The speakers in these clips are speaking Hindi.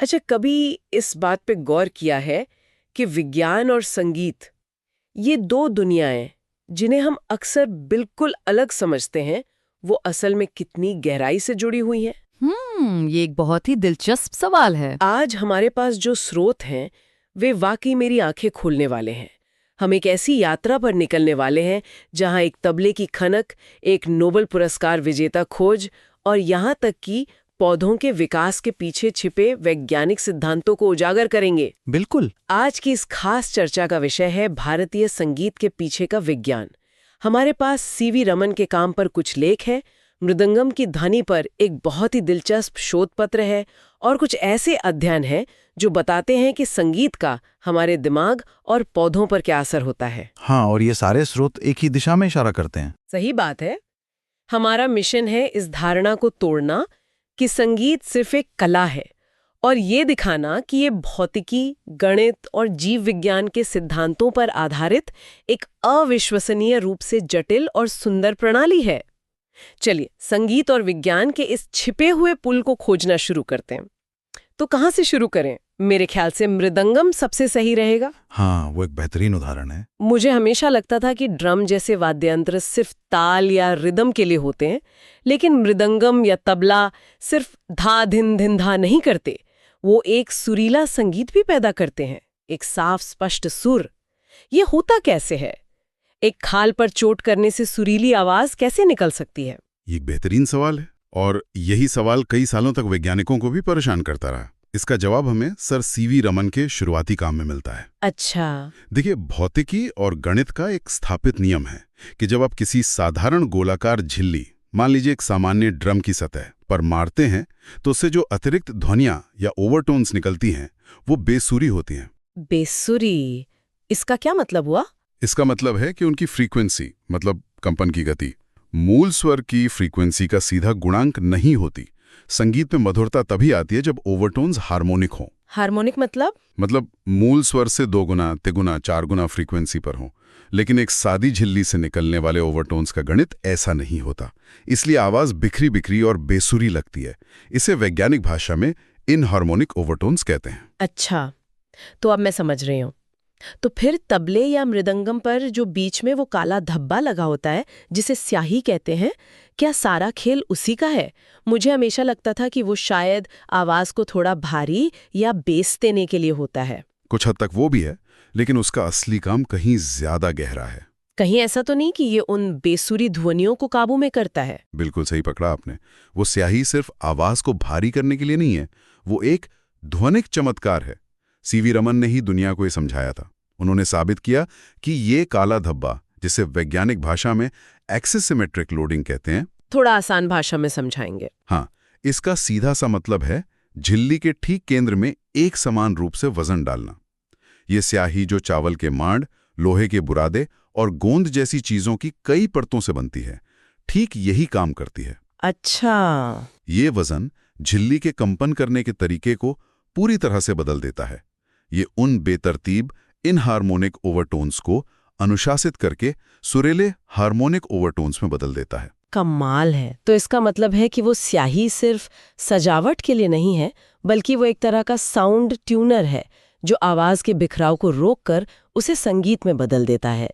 अच्छा, कभी इस बात पे गौर किया है कि विज्ञान और संगीत, ये दो दुनियाएं जिन्हें हम अक्सर बिल्कुल अलग समझते हैं, वो असल में कितनी गहराई से जुड़ी हुई हैं? ये एक बहुत ही दिलचस्प सवाल है। आज हमारे पास जो स्रोत हैं, वे वाकई मेरी आंखें खोलने वाले हैं। हम एक ऐसी यात्रा पर निकलने वाले हैं जहां एक तबले की खनक, एक नोबेल पुरस्कार विजेता खोज और यहाँ तक कि पौधों के विकास के पीछे छिपे वैज्ञानिक सिद्धांतों को उजागर करेंगे। बिल्कुल। आज की इस खास चर्चा का विषय है भारतीय संगीत के पीछे का विज्ञान। हमारे पास सीवी रमन के काम पर कुछ लेख है, मृदंगम की ध्वनि पर एक बहुत ही दिलचस्प शोध पत्र है और कुछ ऐसे अध्ययन हैं जो बताते हैं कि संगीत का हमारे दिमाग और पौधों पर क्या असर होता है। हाँ, और ये सारे स्रोत एक ही दिशा में इशारा करते हैं। सही बात है। हमारा मिशन है इस धारणा को तोड़ना कि संगीत सिर्फ एक कला है और ये दिखाना कि ये भौतिकी, गणित और जीव विज्ञान के सिद्धांतों पर आधारित एक अविश्वसनीय रूप से जटिल और सुंदर प्रणाली है। चलिए, संगीत और विज्ञान के इस छिपे हुए पुल को खोजना शुरू करते हैं। तो कहाँ से शुरू करें? मेरे ख्याल से मृदंगम सबसे सही रहेगा। हाँ, वो एक बेहतरीन उदाहरण है। मुझे हमेशा लगता था कि ड्रम जैसे वाद्ययंत्र सिर्फ ताल या रिदम के लिए होते हैं, लेकिन मृदंगम या तबला सिर्फ धा धिन धिन धा नहीं करते, वो एक सुरीला संगीत भी पैदा करते हैं, एक साफ स्पष्ट सुर। ये होता कैसे है? एक खाल पर चोट करने से सुरीली आवाज कैसे निकल सकती है? ये एक बेहतरीन सवाल है और यही सवाल कई सालों तक वैज्ञानिकों को भी परेशान करता रहा। इसका जवाब हमें सर सीवी रमन के शुरुआती काम में मिलता है। अच्छा। देखिए, भौतिकी और गणित का एक स्थापित नियम है कि जब आप किसी साधारण गोलाकार झिल्ली, मान लीजिए एक सामान्य ड्रम की सतह पर मारते हैं, तो उससे जो अतिरिक्त ध्वनियां या ओवरटोन्स निकलती हैं, वो बेसुरी होती हैं। बेसुरी? इसका क्या मतलब हुआ? इसका मतलब है कि उनकी फ्रीक्वेंसी, मतलब कंपन की गति, मूल स्वर की फ्रीक्वेंसी का सीधा गुणांक नहीं होती। संगीत में मधुरता तभी आती है जब ओवरटोन्स हार्मोनिक हों। हार्मोनिक मतलब मूल स्वर से 2 गुना, 3 गुना, 4 गुना फ्रीक्वेंसी पर हों। लेकिन एक सादी झिल्ली से निकलने वाले ओवरटोन्स का गणित ऐसा नहीं होता, इसलिए आवाज बिखरी बिखरी और बेसुरी लगती है। इसे वैज्ञानिक भाषा में इनहार्मोनिक ओवरटोन्स कहते हैं। अच्छा, तो अब मैं समझ रही हूँ। तो फिर तबले या मृदंगम पर जो बीच में वो काला धब्बा लगा होता है, जिसे स्याही कहते हैं, क्या सारा खेल उसी का है? मुझे हमेशा लगता था कि वो शायद आवाज को थोड़ा भारी या बेस देने के लिए होता है। कुछ हद तक वो भी है, लेकिन उसका असली काम कहीं ज्यादा गहरा है। कहीं ऐसा तो नहीं कि ये उन बेसुरी ध्वनियों को काबू में करता है? बिल्कुल सही पकड़ा आपने। वो स्याही सिर्फ आवाज को भारी करने के लिए नहीं है, वो एक ध्वनिक चमत्कार है। सीवी रमन ने ही दुनिया को ये समझाया था। उन्होंने साबित किया कि ये काला धब्बा, जिसे वैज्ञानिक भाषा में एक्सिस सिमेट्रिक लोडिंग कहते हैं, थोड़ा आसान भाषा में समझाएंगे? हाँ, इसका सीधा सा मतलब है झिल्ली के ठीक केंद्र में एक समान रूप से वजन डालना। ये स्याही जो चावल के मांड, लोहे के बुरादे और गोंद जैसी चीजों की कई परतों से बनती है, ठीक यही काम करती है। अच्छा। ये वजन झिल्ली के कंपन करने के तरीके को पूरी तरह से बदल देता है। ये उन बेतरतीब इनहार्मोनिक ओवरटोन्स को अनुशासित करके सुरीले हार्मोनिक ओवरटोन्स में बदल देता है। कमाल है। तो इसका मतलब है कि वो स्याही सिर्फ सजावट के लिए नहीं है, बल्कि वो एक तरह का साउंड ट्यूनर है जो आवाज के बिखराव को रोककर उसे संगीत में बदल देता है।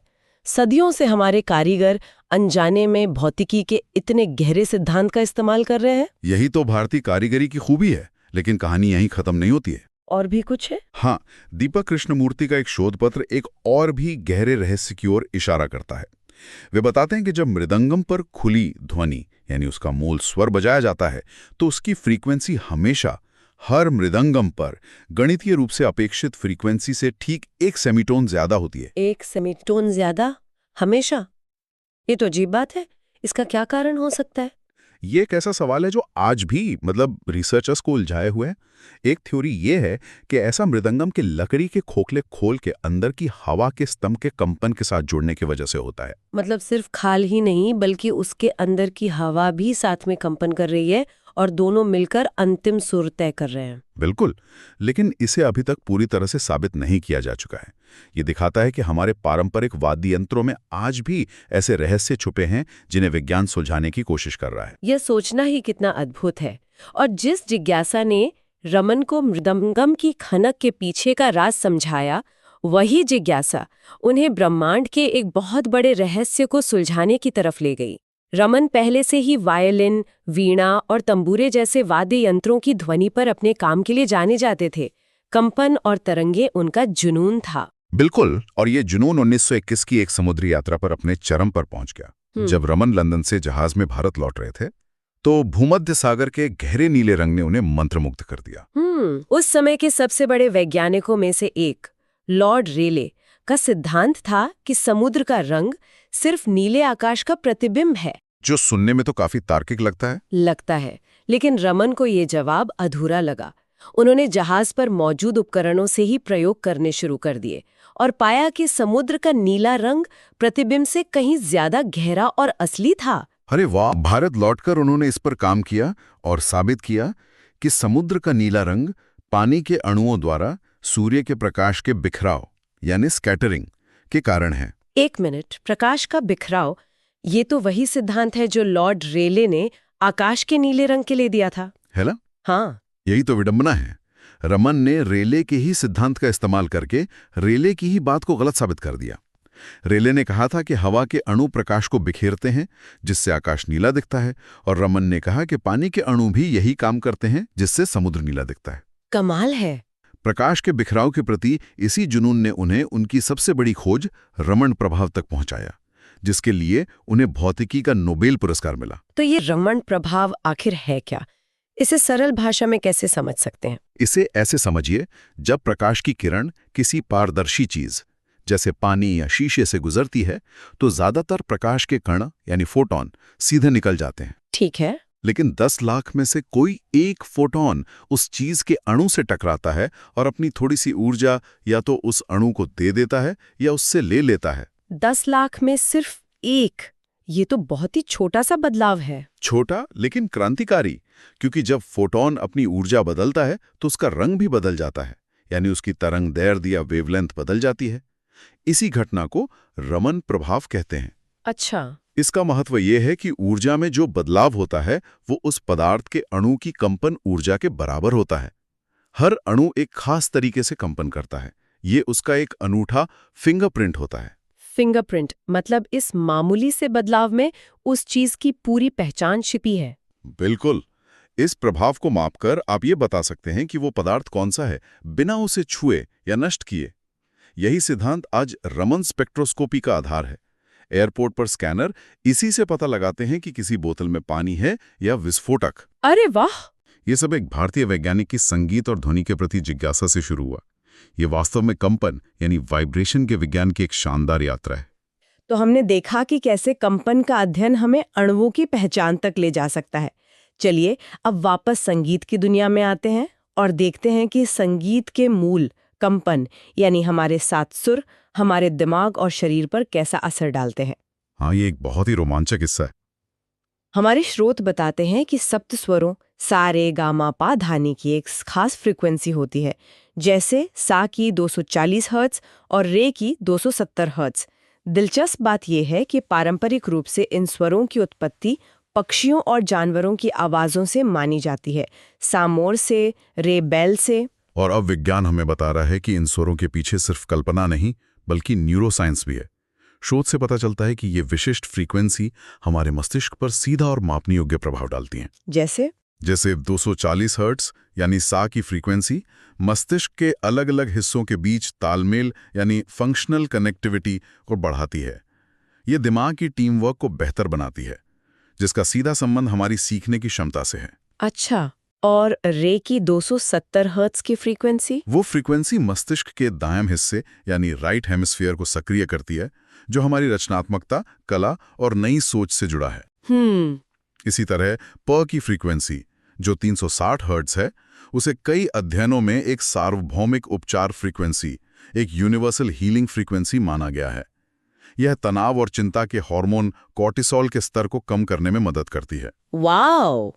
सदियों से हमारे कारीगर अनजाने में भौतिकी के इतने गहरे सिद्धांत का इस्तेमाल कर रहे हैं। यही तो भारतीय कारीगरी की खूबी है। लेकिन कहानी यहीं खत्म नहीं होती है। और भी कुछ है? हाँ, दीपक कृष्णमूर्ति का एक शोध पत्र एक और भी गहरे रहस्य की ओर इशारा करता है। वे बताते हैं कि जब मृदंगम पर खुली ध्वनि, यानी उसका मूल स्वर बजाया जाता है, तो उसकी फ्रीक्वेंसी हमेशा हर मृदंगम पर गणितीय रूप से अपेक्षित फ्रीक्वेंसी से ठीक 1 सेमीटोन ज्यादा होती है। 1 सेमीटोन ज्यादा? हमेशा? ये तो अजीब बात है। इसका क्या कारण हो सकता है? ये एक ऐसा सवाल है जो आज भी रिसर्चर्स को उलझाए हुए है। एक थ्योरी ये है कि ऐसा मृदंगम के लकड़ी के खोखले खोल के अंदर की हवा के स्तंभ के कंपन के साथ जुड़ने की वजह से होता है। मतलब सिर्फ खाल ही नहीं, बल्कि उसके अंदर की हवा भी साथ में कंपन कर रही है और दोनों मिलकर अंतिम सुर तय कर रहे हैं। बिल्कुल, लेकिन इसे अभी तक पूरी तरह से साबित नहीं किया जा चुका है। ये दिखाता है कि हमारे पारंपरिक वाद्य यंत्रों में आज भी ऐसे रहस्य छुपे हैं जिन्हें विज्ञान सुलझाने की कोशिश कर रहा है। यह सोचना ही कितना अद्भुत है। और जिस जिज्ञासा ने रमन को मृदंगम की खनक के पीछे का राज समझाया, वही जिज्ञासा उन्हें ब्रह्मांड के एक बहुत बड़े रहस्य को सुलझाने की तरफ ले गई। रमन पहले से ही वायलिन, वीणा और तंबूरे जैसे वाद्य यंत्रों की ध्वनि पर अपने काम के लिए जाने जाते थे। कंपन और तरंगे उनका जुनून था। बिल्कुल, और ये जुनून 1921 की एक समुद्री यात्रा पर अपने चरम पर पहुंच गया। जब रमन लंदन से जहाज में भारत लौट रहे थे तो भूमध्य सागर के गहरे नीले रंग ने उन्हें मंत्रमुग्ध कर दिया। उस समय के सबसे बड़े वैज्ञानिकों में से एक लॉर्ड रेले का सिद्धांत था कि समुद्र का रंग सिर्फ नीले आकाश का प्रतिबिंब है। जो सुनने में तो काफी तार्किक लगता है। लेकिन रमन को ये जवाब अधूरा लगा। उन्होंने जहाज पर मौजूद उपकरणों से ही प्रयोग करने शुरू कर दिए और पाया कि समुद्र का नीला रंग प्रतिबिंब से कहीं ज्यादा गहरा और असली था। अरे वाह! भारत लौटकर उन्होंने इस पर काम किया और साबित किया कि समुद्र का नीला रंग पानी के अणुओं द्वारा सूर्य के प्रकाश के बिखराव यानी स्कैटरिंग के कारण है। एक मिनट, प्रकाश का बिखराव, ये तो वही सिद्धांत है जो लॉर्ड रेले ने आकाश के नीले रंग के लिए दिया था, है ना? हाँ। यही तो विडंबना है। रमन ने रेले के ही सिद्धांत का इस्तेमाल करके रेले की ही बात को गलत साबित कर दिया। रेले ने कहा था कि हवा के अणु प्रकाश को बिखेरते हैं जिससे आकाश नीला दिखता है, और रमन ने कहा कि पानी के अणु भी यही काम करते हैं जिससे समुद्र नीला दिखता है। कमाल है। प्रकाश के बिखराव के प्रति इसी जुनून ने उन्हें उनकी सबसे बड़ी खोज रमन प्रभाव तक पहुंचाया, जिसके लिए उन्हें भौतिकी का नोबेल पुरस्कार मिला। तो ये रमन प्रभाव आखिर है क्या? इसे सरल भाषा में कैसे समझ सकते हैं? इसे ऐसे समझिए, जब प्रकाश की किरण किसी पारदर्शी चीज जैसे पानी या शीशे से गुजरती है तो ज्यादातर प्रकाश के कण यानी फोटॉन सीधे निकल जाते हैं। ठीक है। लेकिन 10 लाख में से कोई एक फोटॉन उस चीज के अणु से टकराता है और अपनी थोड़ी सी ऊर्जा या तो उस अणु को दे देता है या उससे ले लेता है। 10 लाख में सिर्फ एक, ये तो बहुत ही छोटा सा बदलाव है। छोटा लेकिन क्रांतिकारी, क्योंकि जब फोटॉन अपनी ऊर्जा बदलता है तो उसका रंग भी बदल जाता है, यानी उसकी तरंग दैर्ध्य या वेवलेंथ बदल जाती है। इसी घटना को रमन प्रभाव कहते हैं। अच्छा। इसका महत्व यह है कि ऊर्जा में जो बदलाव होता है वो उस पदार्थ के अणु की कंपन ऊर्जा के बराबर होता है। हर अणु एक खास तरीके से कंपन करता है। ये उसका एक अनूठा फिंगरप्रिंट होता है। फिंगरप्रिंट मतलब इस मामूली से बदलाव में उस चीज की पूरी पहचान छिपी है। बिल्कुल। इस प्रभाव को मापकर आप ये बता सकते हैं कि वो पदार्थ कौन सा है, बिना उसे छुए या नष्ट किए। यही सिद्धांत आज रमन स्पेक्ट्रोस्कोपी का आधार है। एयरपोर्ट पर स्कैनर इसी से पता लगाते हैं कि किसी बोतल में पानी है या विस्फोटक। अरे वाह! ये सब एक भारतीय वैज्ञानिक की संगीत और ध्वनि के प्रति जिज्ञासा से शुरू हुआ। ये वास्तव में कंपन यानी वाइब्रेशन के विज्ञान की एक शानदार यात्रा है। तो हमने देखा कि कैसे कंपन का अध्ययन हमें अणुओं की पहचान तक ले जा सकता है। चलिए अब वापस संगीत की दुनिया में आते हैं और देखते हैं कि संगीत के मूल कंपन यानी हमारे सात सुर हमारे दिमाग और शरीर पर कैसा असर डालते हैं। हाँ, ये एक बहुत ही रोमांचक हिस्सा है। हमारे स्रोत बताते हैं कि सप्त स्वरों सा रे गा मा पा धा नी की एक खास फ्रीक्वेंसी होती है, जैसे सा की 240 हर्ट्ज और रे की 270 हर्ट्ज। दिलचस्प बात यह है कि पारंपरिक रूप से इन स्वरों की उत्पत्ति पक्षियों और जानवरों की आवाजों से मानी जाती है, सा मोर से, रे बैल से। और अब विज्ञान हमें बता रहा है कि इन स्वरों के पीछे सिर्फ कल्पना नहीं बल्कि न्यूरोसाइंस भी है। शोध से पता चलता है कि ये विशिष्ट फ्रीक्वेंसी हमारे मस्तिष्क पर सीधा और मापने योग्य प्रभाव डालती हैं। जैसे 240 हर्ट्ज यानी सा की फ्रीक्वेंसी मस्तिष्क के अलग अलग हिस्सों के बीच तालमेल यानी फंक्शनल कनेक्टिविटी को बढ़ाती है। ये दिमाग की टीम वर्क को बेहतर बनाती है, जिसका सीधा संबंध हमारी सीखने की क्षमता से है। अच्छा, और रे की 270 हर्ट्ज की फ्रीक्वेंसी? वो फ्रीक्वेंसी मस्तिष्क के दायां हिस्से यानी राइट हेमिस्फीयर को सक्रिय करती है, जो हमारी रचनात्मकता, कला और नई सोच से जुड़ा है। इसी तरह प की फ्रीक्वेंसी जो 360 हर्ट्ज है, उसे कई अध्ययनों में एक सार्वभौमिक उपचार फ्रीक्वेंसी, एक यूनिवर्सल हीलिंग फ्रीक्वेंसी माना गया है। यह तनाव और चिंता के हार्मोन कॉर्टिसोल के स्तर को कम करने में मदद करती है। वाओ!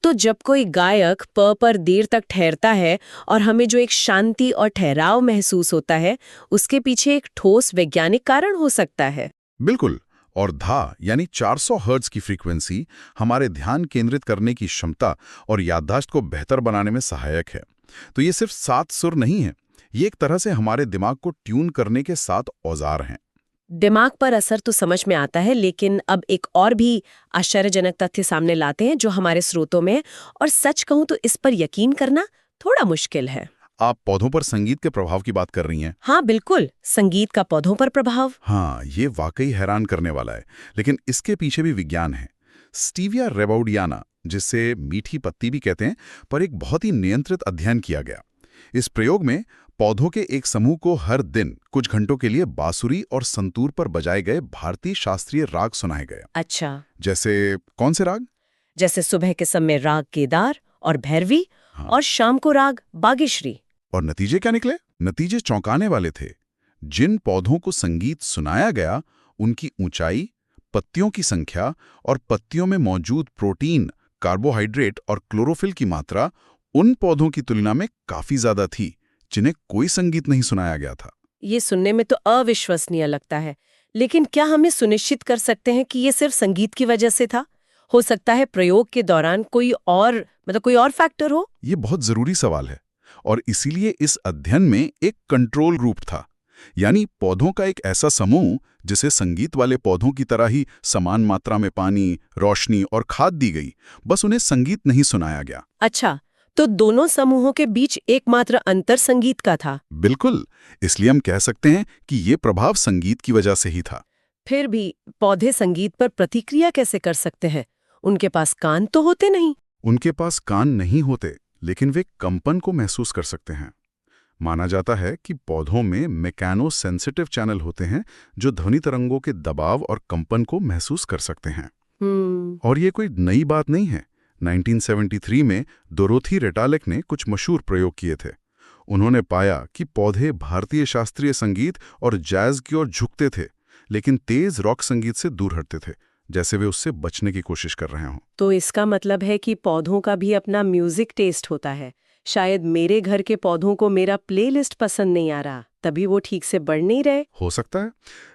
तो जब कोई गायक प पर देर तक ठहरता है और हमें जो एक शांति और ठहराव महसूस होता है, उसके पीछे एक ठोस वैज्ञानिक कारण हो सकता है। बिल्कुल, और धा यानी 400 हर्ट्ज की फ्रीक्वेंसी हमारे ध्यान केंद्रित करने की क्षमता और याददाश्त को बेहतर बनाने में सहायक है। तो ये सिर्फ 7 सुर नहीं है, ये एक तरह से हमारे दिमाग को ट्यून करने के 7 औजार हैं। दिमाग पर असर तो समझ में आता है, लेकिन अब एक और भी आश्चर्यजनक तथ्य सामने लाते हैं जो हमारे स्रोतों में है, और सच कहूं तो इस पर यकीन करना थोड़ा मुश्किल है। आप पौधों पर संगीत के प्रभाव की बात कर रही हैं? हाँ बिल्कुल, संगीत का पौधों पर प्रभाव। हाँ, ये वाकई हैरान करने वाला है, लेकिन इसके पीछे भी विज्ञान है। स्टीविया रेबाउडियाना, जिसे मीठी पत्ती भी कहते हैं, पर एक बहुत ही नियंत्रित अध्ययन किया गया। इस प्रयोग में पौधों के एक समूह को हर दिन कुछ घंटों के लिए बांसुरी और संतूर पर बजाए गए भारतीय शास्त्रीय राग सुनाए गए। अच्छा, जैसे कौन से राग? जैसे सुबह के समय राग केदार और भैरवी, हाँ। और शाम को राग बागेश्वरी। और नतीजे क्या निकले? नतीजे चौंकाने वाले थे। जिन पौधों को संगीत सुनाया गया, उनकी ऊंचाई, पत्तियों की संख्या और पत्तियों में मौजूद प्रोटीन, कार्बोहाइड्रेट और क्लोरोफिल की मात्रा उन पौधों की तुलना में काफी ज्यादा थी जिन्हें कोई संगीत नहीं सुनाया गया था। ये सुनने में तो अविश्वसनीय लगता है, लेकिन क्या हमें सुनिश्चित कर सकते हैं कि ये सिर्फ संगीत की वजह से था? हो सकता है प्रयोग के दौरान कोई और फैक्टर हो? ये बहुत जरूरी सवाल है, और इसीलिए इस अध्ययन में एक कंट्रोल ग्रुप था, यानी पौधों का एक ऐसा समूह जिसे संगीत वाले पौधों की तरह ही समान मात्रा में पानी, रोशनी और खाद दी गई, बस उन्हें संगीत नहीं सुनाया गया। अच्छा, तो दोनों समूहों के बीच एकमात्र अंतर संगीत का था? बिल्कुल, इसलिए हम कह सकते हैं कि ये प्रभाव संगीत की वजह से ही था। फिर भी पौधे संगीत पर प्रतिक्रिया कैसे कर सकते हैं? उनके पास कान तो होते नहीं। उनके पास कान नहीं होते, लेकिन वे कंपन को महसूस कर सकते हैं। माना जाता है कि पौधों में मैकेनो सेंसिटिव चैनल होते हैं जो ध्वनि तरंगों के दबाव और कंपन को महसूस कर सकते हैं। और ये कोई नई बात नहीं है। 1973 में डोरोथी रेटालेक ने कुछ मशहूर प्रयोग किए थे। उन्होंने पाया कि पौधे भारतीय शास्त्रीय संगीत और जैज की ओर झुकते थे, लेकिन तेज रॉक संगीत से दूर हटते थे, जैसे वे उससे बचने की कोशिश कर रहे हों। तो इसका मतलब है कि पौधों का भी अपना म्यूजिक टेस्ट होता है। शायद मेरे घर के पौधों को मेरा प्लेलिस्ट पसंद नहीं आ रहा, तभी वो ठीक से बढ़ नहीं रहे। हो सकता है,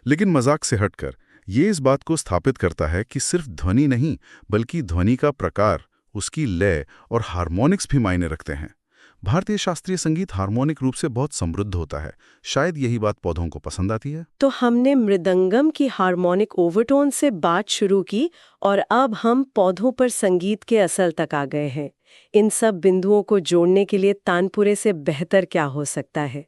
लेकिन मजाक से हटकर ये इस बात को स्थापित करता है कि सिर्फ ध्वनि नहीं, बल्कि ध्वनि का प्रकार, उसकी लय और हार्मोनिक्स भी मायने रखते हैं। भारतीय शास्त्रीय संगीत हार्मोनिक रूप से बहुत समृद्ध होता है। शायद यही बात पौधों को पसंद आती है। तो हमने मृदंगम की हार्मोनिक ओवरटोन से बात शुरू की, और अब हम पौधों पर संगीत के असल तक आ गए हैं। इन सब बिंदुओं को जोड़ने के लिए तानपुरे से बेहतर क्या हो सकता है?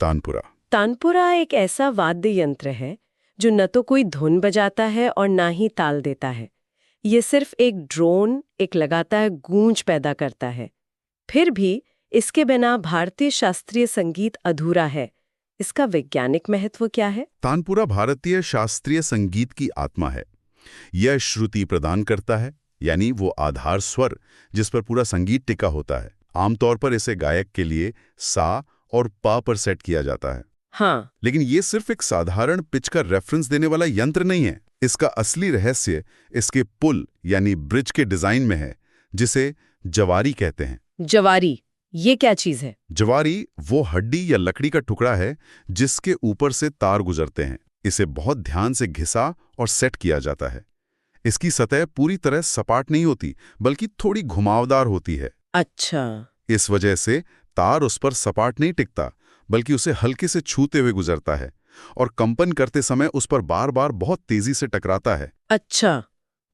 तानपुरा। तानपुरा एक ऐसा वाद्य यंत्र है जो न तो कोई धुन बजाता है और ना ही ताल देता है। ये सिर्फ एक ड्रोन, एक लगातार गूंज पैदा करता है। फिर भी इसके बिना भारतीय शास्त्रीय संगीत अधूरा है। इसका वैज्ञानिक महत्व क्या है? तानपुरा भारतीय शास्त्रीय संगीत की आत्मा है। यह श्रुति प्रदान करता है, यानी वो आधार स्वर जिस पर पूरा संगीत टिका होता है। आमतौर पर इसे गायक के लिए सा और पा पर सेट किया जाता है। हाँ, लेकिन ये सिर्फ एक साधारण पिच का रेफरेंस देने वाला यंत्र नहीं है। इसका असली रहस्य इसके पुल यानी ब्रिज के डिजाइन में है, जिसे जवारी कहते हैं। जवारी, ये क्या चीज है? जवारी वो हड्डी या लकड़ी का टुकड़ा है जिसके ऊपर से तार गुजरते हैं। इसे बहुत ध्यान से घिसा और सेट किया जाता है। इसकी सतह पूरी तरह सपाट नहीं होती, बल्कि थोड़ी घुमावदार होती है। अच्छा, इस वजह से तार उस पर सपाट नहीं टिकता, बल्कि उसे हल्के से छूते हुए गुजरता है और कंपन करते समय उस पर बार बार बहुत तेजी से टकराता है। अच्छा,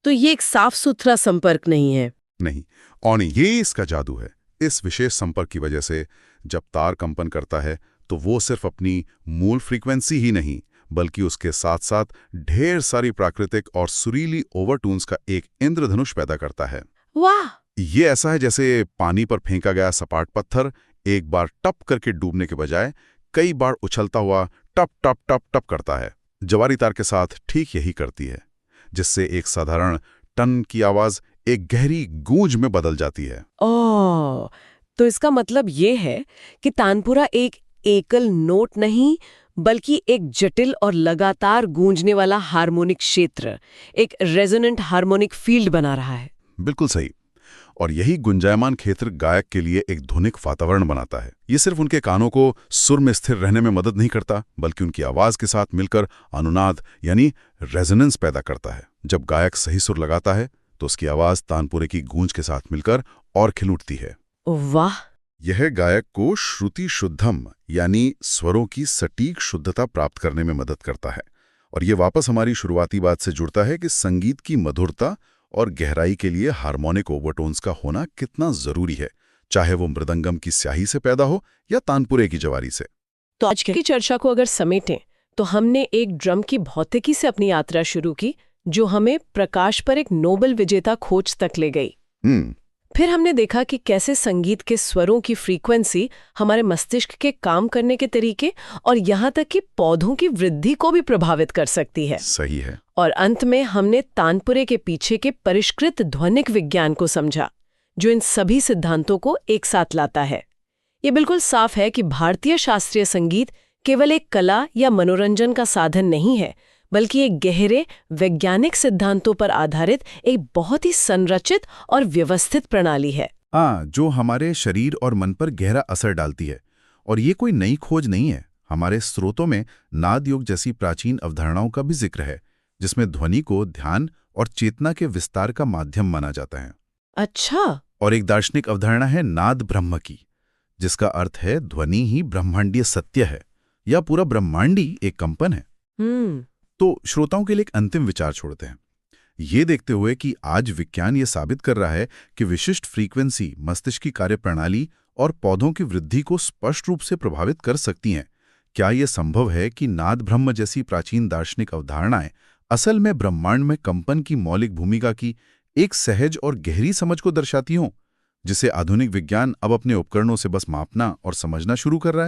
तो ये एक साफ सुथरा संपर्क नहीं है? नहीं, और ये इसका जादू है। इस विशेष संपर्क की वजह से जब तार कंपन करता है तो वो सिर्फ अपनी मूल फ्रीक्वेंसी ही नहीं, बल्कि उसके साथ साथ ढेर सारी प्राकृतिक और सुरीली ओवरटून्स का एक इंद्रधनुष पैदा करता है। वाह! ये ऐसा है जैसे पानी पर फेंका गया सपाट पत्थर एक बार टप करके डूबने के बजाय कई बार उछलता हुआ टप टप टप टप करता है। जवारी तार के साथ ठीक यही करती है, जिससे एक साधारण टन की आवाज एक गहरी गूंज में बदल जाती है। ओह, तो इसका मतलब ये है कि तानपुरा एक एकल नोट नहीं, बल्कि एक जटिल और लगातार गूंजने वाला हार्मोनिक क्षेत्र, एक रेजोनेंट हार्मोनिक फील्ड बना रहा है। बिल्कुल सही। और यही गुंजायमान क्षेत्र गायक के लिए एक ध्वनिक वातावरण बनाता है। ये सिर्फ उनके कानों को सुर में स्थिर रहने में मदद नहीं करता, बल्कि उनकी आवाज के साथ मिलकर अनुनाद यानी रेजोनेंस पैदा करता है। जब गायक सही सुर लगाता है तो उसकी आवाज तानपुरे की गूंज के साथ मिलकर और खिल उठती है। वाह! यह गायक को श्रुति शुद्धम यानी स्वरों की सटीक शुद्धता प्राप्त करने में मदद करता है। और ये वापस हमारी शुरुआती बात से जुड़ता है कि संगीत की मधुरता और गहराई के लिए हार्मोनिक ओवरटोन्स का होना कितना जरूरी है, चाहे वो मृदंगम की स्याही से पैदा हो या तानपुरे की जवारी से। तो आज की चर्चा को अगर समेटें तो हमने एक ड्रम की भौतिकी से अपनी यात्रा शुरू की, जो हमें प्रकाश पर एक नोबेल विजेता खोज तक ले गई। फिर हमने देखा कि कैसे संगीत के स्वरों की फ्रीक्वेंसी हमारे मस्तिष्क के काम करने के तरीके और यहाँ तक कि पौधों की वृद्धि को भी प्रभावित कर सकती है। सही है। और अंत में हमने तानपुरे के पीछे के परिष्कृत ध्वनिक विज्ञान को समझा, जो इन सभी सिद्धांतों को एक साथ लाता है। ये बिल्कुल साफ है कि भारतीय शास्त्रीय संगीत केवल एक कला या मनोरंजन का साधन नहीं है, बल्कि एक गहरे वैज्ञानिक सिद्धांतों पर आधारित एक बहुत ही संरचित और व्यवस्थित प्रणाली है। जो हमारे शरीर और मन पर गहरा असर डालती है। और ये कोई नई खोज नहीं है। हमारे स्रोतों में नाद योग जैसी प्राचीन अवधारणाओं का भी जिक्र है, जिसमें ध्वनि को ध्यान और चेतना के विस्तार का माध्यम माना जाता है। अच्छा। और एक दार्शनिक अवधारणा है नाद ब्रह्म की, जिसका अर्थ है ध्वनि ही ब्रह्मांडीय सत्य है या पूरा ब्रह्मांडी एक कंपन है। तो श्रोताओं के लिए एक अंतिम विचार छोड़ते हैं, ये देखते हुए कि आज विज्ञान ये साबित कर रहा है कि विशिष्ट फ्रीक्वेंसी मस्तिष्क की कार्यप्रणाली और पौधों की वृद्धि को स्पष्ट रूप से प्रभावित कर सकती हैं। क्या यह संभव है कि नाद ब्रह्म जैसी प्राचीन दार्शनिक अवधारणाएं असल में ब्रह्मांड में कंपन की मौलिक भूमिका की एक सहज और गहरी समझ को दर्शाती हों, जिसे आधुनिक विज्ञान अब अपने उपकरणों से बस मापना और समझना शुरू कर रहा है?